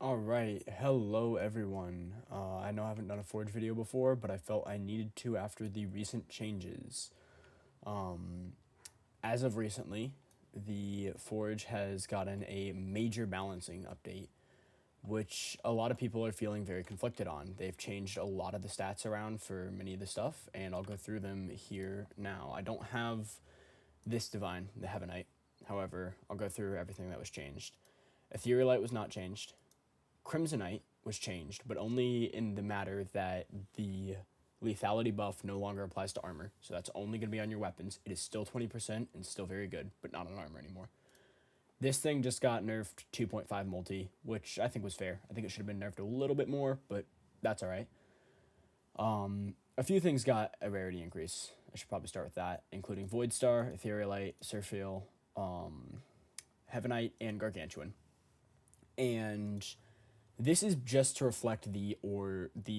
All right, hello everyone. I know I haven't done a Forge video before, but I felt I needed to after the recent changes. As of recently, the Forge has gotten a major balancing update, which a lot of people are feeling very conflicted on. They've changed a lot of the stats around for many of the stuff, and I'll go through them here now. I don't have this Divine, the Heavenite. However, I'll go through everything that was changed. Etherealite was not changed. Crimsonite was changed, but only in the matter that the lethality buff no longer applies to armor. So that's only going to be on your weapons. It is still 20% and still very good, but not on armor anymore. This thing just got nerfed 2.5 multi, which I think was fair. I think it should have been nerfed a little bit more, but that's all right. A few things got a rarity increase. I should probably start with that, including Voidstar, Etherealite, Surfiel, Heavenite, and Gargantuan. And this is just to reflect the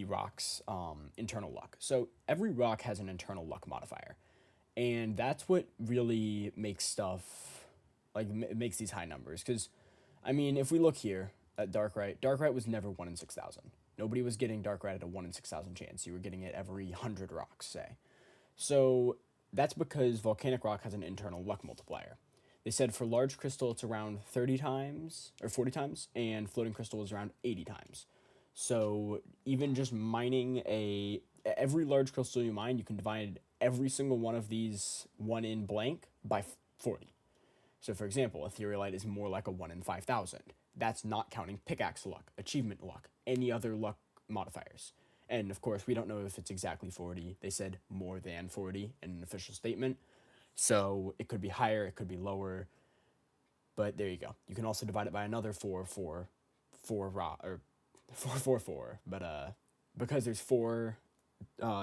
rock's internal luck. So every rock has an internal luck modifier, and that's what really makes stuff like makes these high numbers. Because, I mean, if we look here at Darkrai was never 1 in 6,000. Nobody was getting Darkrai at a 1 in 6,000 chance. You were getting it every 100 rocks, say. So that's because Volcanic Rock has an internal luck multiplier. They said for large crystal it's around 30 times or 40 times, and floating crystal is around 80 times. So even just mining every large crystal you mine, you can divide every single one of these 1 in blank by 40. So for example, Etherealite is more like a 1 in 5,000. That's not counting pickaxe luck, achievement luck, any other luck modifiers. And of course, we don't know if it's exactly 40. They said more than 40 in an official statement. So it could be higher, it could be lower. But there you go. You can also divide it by another 4 raw or 4. But because there's 4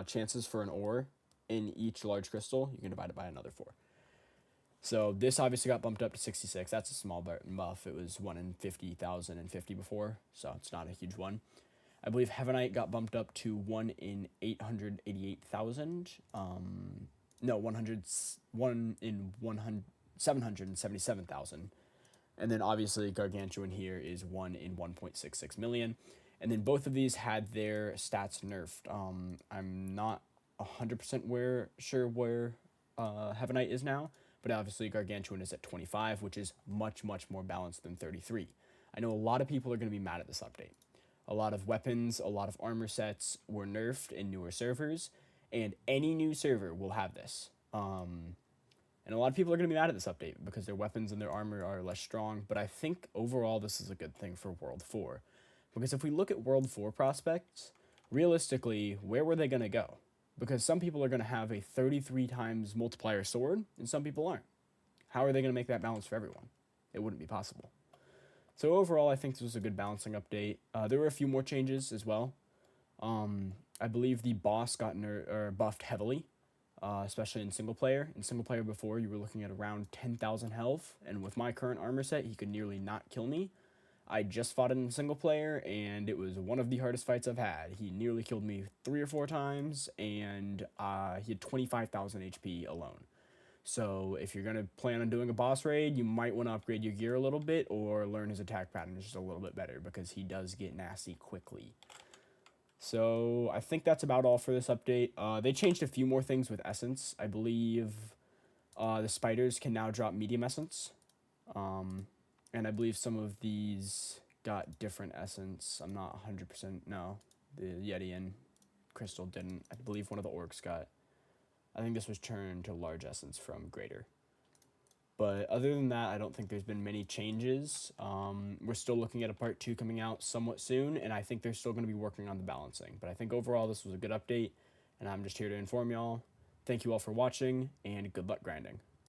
chances for an ore in each large crystal, you can divide it by another 4. So this obviously got bumped up to 66. That's a small buff. It was 1 in 50,050 before, so it's not a huge one. I believe Heavenite got bumped up to 1 in 888,000. No, 777,000. And then obviously Gargantuan here is 1 in 1.66 million. And then both of these had their stats nerfed. I'm not 100% sure where Heavenite is now, but obviously Gargantuan is at 25, which is much, much more balanced than 33. I know a lot of people are going to be mad at this update. A lot of weapons, a lot of armor sets were nerfed in newer servers, and any new server will have this. And a lot of people are going to be mad at this update because their weapons and their armor are less strong, but I think overall this is a good thing for World 4. Because if we look at World 4 prospects, realistically, where were they going to go? Because some people are going to have a 33 times multiplier sword, and some people aren't. How are they going to make that balance for everyone? It wouldn't be possible. So overall, I think this was a good balancing update. There were a few more changes as well. I believe the boss got buffed heavily, especially in single player. In single player before, you were looking at around 10,000 health, and with my current armor set, he could nearly not kill me. I just fought in single player, and it was one of the hardest fights I've had. He nearly killed me 3 or 4 times, and he had 25,000 HP alone. So if you're going to plan on doing a boss raid, you might want to upgrade your gear a little bit or learn his attack pattern just a little bit better because he does get nasty quickly. So I think that's about all for this update. They changed a few more things with Essence. I believe the spiders can now drop medium Essence. And I believe some of these got different Essence. I'm not 100%. No, the Yeti and Crystal didn't. I believe one of the orcs got. I think this was turned to large Essence from greater. But other than that, I don't think there's been many changes. We're still looking at a part 2 coming out somewhat soon, and I think they're still going to be working on the balancing. But I think overall this was a good update, and I'm just here to inform y'all. Thank you all for watching, and good luck grinding.